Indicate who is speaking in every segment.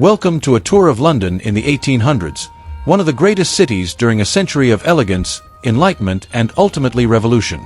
Speaker 1: Welcome to a tour of London in the 1800s, one of the greatest cities during a century of elegance, enlightenment, and ultimately revolution.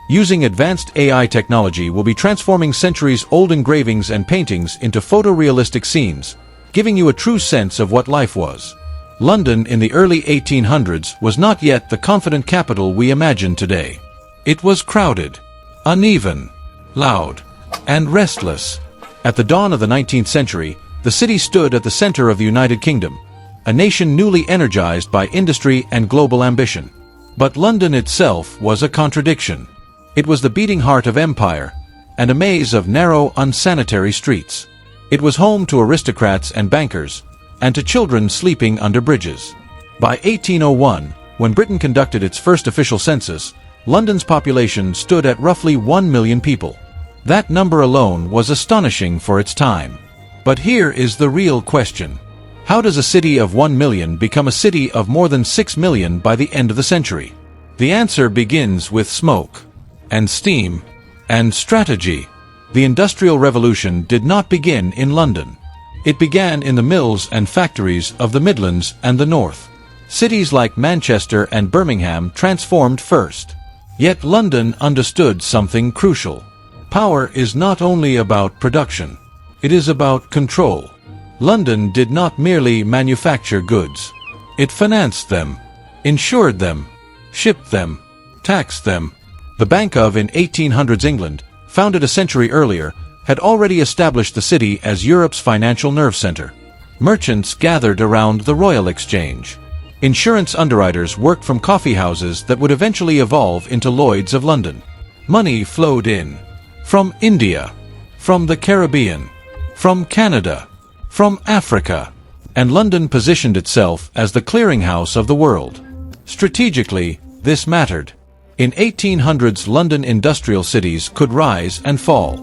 Speaker 1: Using advanced AI technology, we'll be transforming centuries-old engravings and paintings into photorealistic scenes, giving you a true sense of what life was. London in the early 1800s was not yet the confident capital we imagine today. It was crowded, uneven, loud, and restless. At the dawn of the 19th century, the city stood at the center of the United Kingdom, a nation newly energized by industry and global ambition. But London itself was a contradiction. It was the beating heart of empire, and a maze of narrow, unsanitary streets. It was home to aristocrats and bankers, and to children sleeping under bridges. By 1801, when Britain conducted its first official census, London's population stood at roughly 1 million people. That number alone was astonishing for its time. But here is the real question. How does a city of 1 million become a city of more than 6 million by the end of the century? The answer begins with smoke, and steam, and strategy. The Industrial Revolution did not begin in London. It began in the mills and factories of the Midlands and the North. Cities like Manchester and Birmingham transformed first. Yet London understood something crucial. Power is not only about production. It is about control. London did not merely manufacture goods. It financed them, insured them, shipped them, taxed them. The Bank of in 1800s England, founded a century earlier, had already established the city as Europe's financial nerve center. Merchants gathered around the Royal Exchange. Insurance underwriters worked from coffee houses that would eventually evolve into Lloyd's of London. Money flowed in. From India, from the Caribbean, from Canada, from Africa, and London positioned itself as the clearinghouse of the world. Strategically, this mattered. In 1800s, London industrial cities could rise and fall.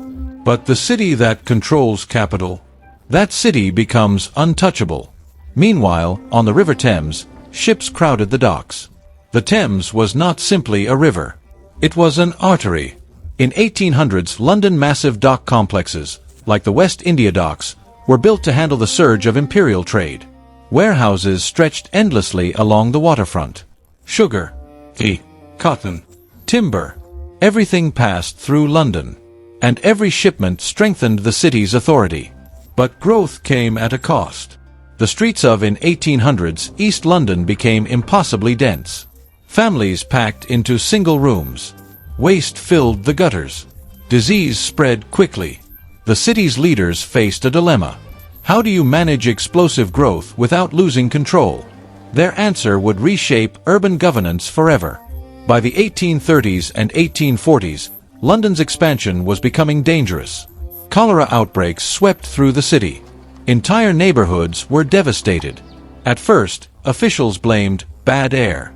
Speaker 1: But the city that controls capital, that city becomes untouchable. Meanwhile, on the River Thames, ships crowded the docks. The Thames was not simply a river. It was an artery. In 1800s, London massive dock complexes, like the West India Docks, were built to handle the surge of imperial trade. Warehouses stretched endlessly along the waterfront. Sugar, tea, cotton, timber, everything passed through London, and every shipment strengthened the city's authority. But growth came at a cost. The streets of in 1800s East London became impossibly dense. Families packed into single rooms. Waste filled the gutters. Disease spread quickly. The city's leaders faced a dilemma. How do you manage explosive growth without losing control? Their answer would reshape urban governance forever. By the 1830s and 1840s, London's expansion was becoming dangerous. Cholera outbreaks swept through the city. Entire neighborhoods were devastated. At first, officials blamed bad air.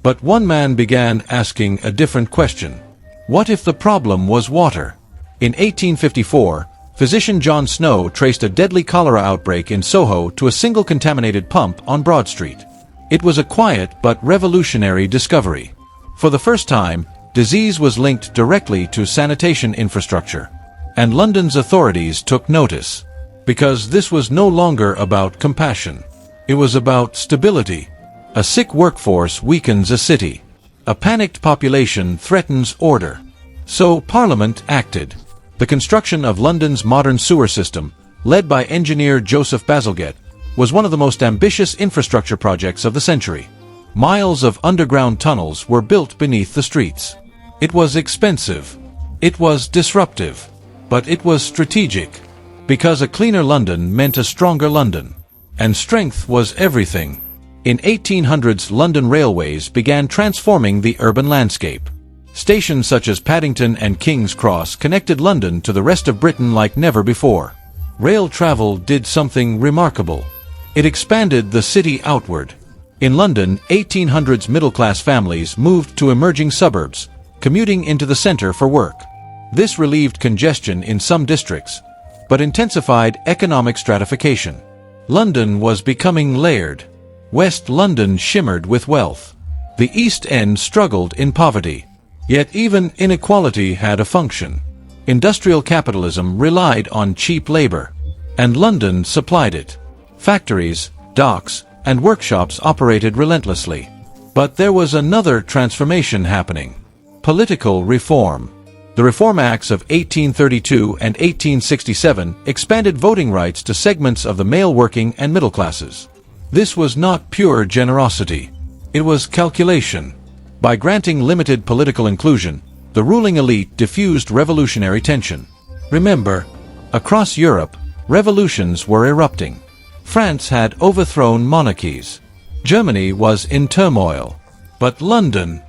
Speaker 1: But one man began asking a different question. What if the problem was water? In 1854, physician John Snow traced a deadly cholera outbreak in Soho to a single contaminated pump on Broad Street. It was a quiet but revolutionary discovery. For the first time, disease was linked directly to sanitation infrastructure. And London's authorities took notice. Because this was no longer about compassion. It was about stability. A sick workforce weakens a city. A panicked population threatens order. So Parliament acted. The construction of London's modern sewer system, led by engineer Joseph Bazalgette, was one of the most ambitious infrastructure projects of the century. Miles of underground tunnels were built beneath the streets. It was expensive. It was disruptive. But it was strategic. Because a cleaner London meant a stronger London. And strength was everything. In 1800s, London railways began transforming the urban landscape. Stations such as Paddington and King's Cross connected London to the rest of Britain like never before. Rail travel did something remarkable. It expanded the city outward. In London, 1800s middle-class families moved to emerging suburbs, commuting into the center for work. This relieved congestion in some districts, but intensified economic stratification. London was becoming layered. West London shimmered with wealth. The East End struggled in poverty. Yet even inequality had a function. Industrial capitalism relied on cheap labor, and London supplied it. Factories, docks, and workshops operated relentlessly. But there was another transformation happening. Political reform. The Reform Acts of 1832 and 1867 expanded voting rights to segments of the male working and middle classes. This was not pure generosity. It was calculation. By granting limited political inclusion, the ruling elite diffused revolutionary tension. Remember, across Europe, revolutions were erupting. France had overthrown monarchies. Germany was in turmoil. But London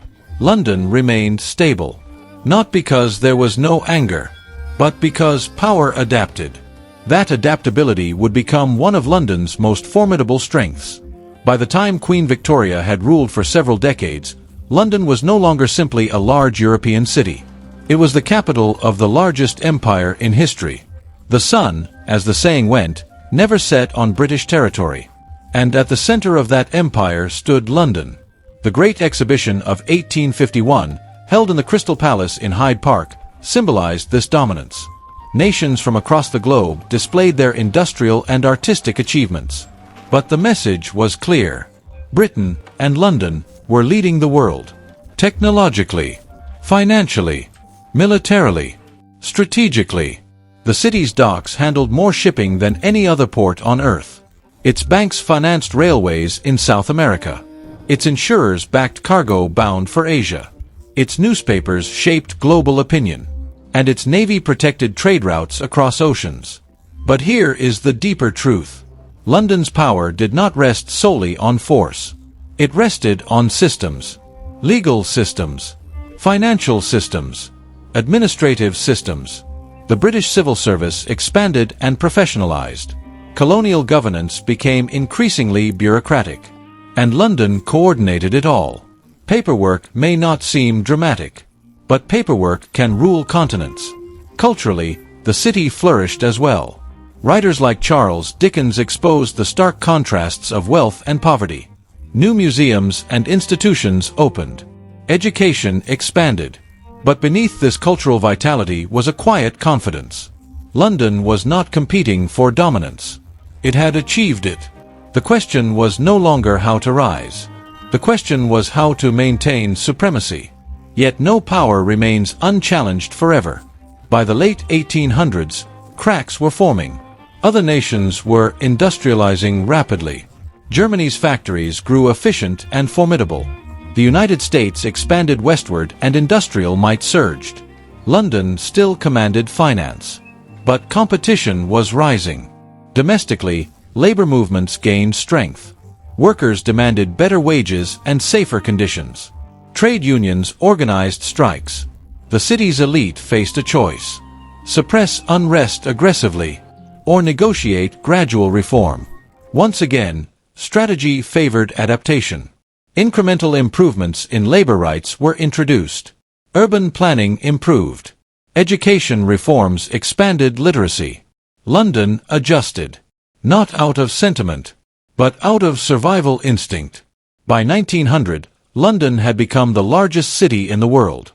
Speaker 1: remained stable. Not because there was no anger, but because power adapted. That adaptability would become one of London's most formidable strengths. By the time Queen Victoria had ruled for several decades, London was no longer simply a large European city. It was the capital of the largest empire in history. The sun, as the saying went, never set on British territory. And at the center of that empire stood London. The Great Exhibition of 1851, held in the Crystal Palace in Hyde Park, symbolized this dominance. Nations from across the globe displayed their industrial and artistic achievements. But the message was clear. Britain and London were leading the world. Technologically, financially, militarily, strategically. The city's docks handled more shipping than any other port on Earth. Its banks financed railways in South America. Its insurers backed cargo bound for Asia. Its newspapers shaped global opinion. And its navy protected trade routes across oceans. But here is the deeper truth. London's power did not rest solely on force. It rested on systems. Legal systems. Financial systems. Administrative systems. The British civil service expanded and professionalized. Colonial governance became increasingly bureaucratic. And London coordinated it all. Paperwork may not seem dramatic, but paperwork can rule continents. Culturally, the city flourished as well. Writers like Charles Dickens exposed the stark contrasts of wealth and poverty. New museums and institutions opened. Education expanded. But beneath this cultural vitality was a quiet confidence. London was not competing for dominance. It had achieved it. The question was no longer how to rise. The question was how to maintain supremacy. Yet no power remains unchallenged forever. By the late 1800s, cracks were forming. Other nations were industrializing rapidly. Germany's factories grew efficient and formidable. The United States expanded westward and industrial might surged. London still commanded finance. But competition was rising. Domestically, labor movements gained strength. Workers demanded better wages and safer conditions. Trade unions organized strikes. The city's elite faced a choice: suppress unrest aggressively, or negotiate gradual reform. Once again, strategy favored adaptation. Incremental improvements in labor rights were introduced. Urban planning improved. Education reforms expanded literacy. London adjusted. Not out of sentiment, but out of survival instinct. By 1900, London had become the largest city in the world.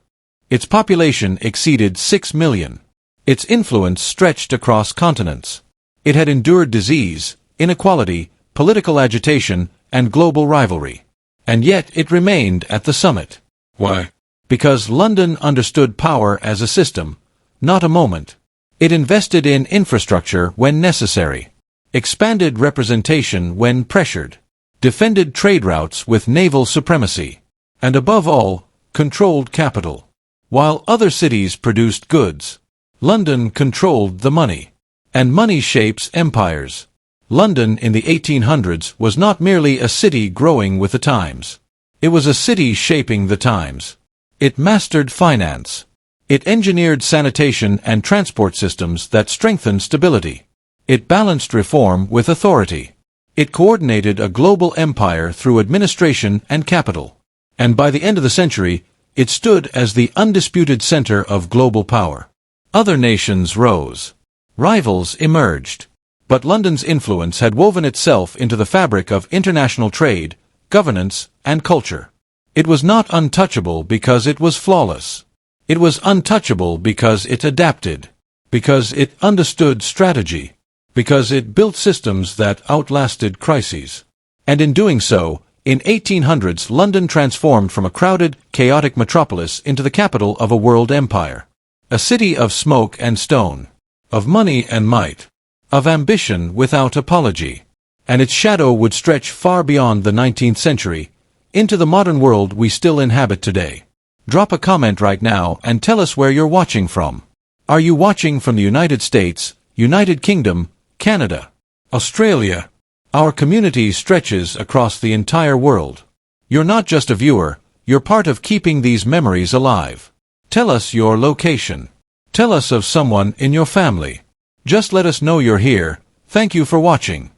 Speaker 1: Its population exceeded 6 million. Its influence stretched across continents. It had endured disease, inequality, political agitation, and global rivalry. And yet it remained at the summit. Why? Because London understood power as a system, not a moment. It invested in infrastructure when necessary. Expanded representation when pressured, defended trade routes with naval supremacy, and above all, controlled capital. While other cities produced goods, London controlled the money. And money shapes empires. London in the 1800s was not merely a city growing with the times. It was a city shaping the times. It mastered finance. It engineered sanitation and transport systems that strengthened stability. It balanced reform with authority. It coordinated a global empire through administration and capital. And by the end of the century, it stood as the undisputed center of global power. Other nations rose. Rivals emerged. But London's influence had woven itself into the fabric of international trade, governance, and culture. It was not untouchable because it was flawless. It was untouchable because it adapted. Because it understood strategy. Because it built systems that outlasted crises. And in doing so, in 1800s London transformed from a crowded, chaotic metropolis into the capital of a world empire. A city of smoke and stone, of money and might, of ambition without apology. And its shadow would stretch far beyond the 19th century, into the modern world we still inhabit today. Drop a comment right now and tell us where you're watching from. Are you watching from the United States, United Kingdom, Canada, Australia? Our community stretches across the entire world. You're not just a viewer, you're part of keeping these memories alive. Tell us your location. Tell us of someone in your family. Just let us know you're here. Thank you for watching.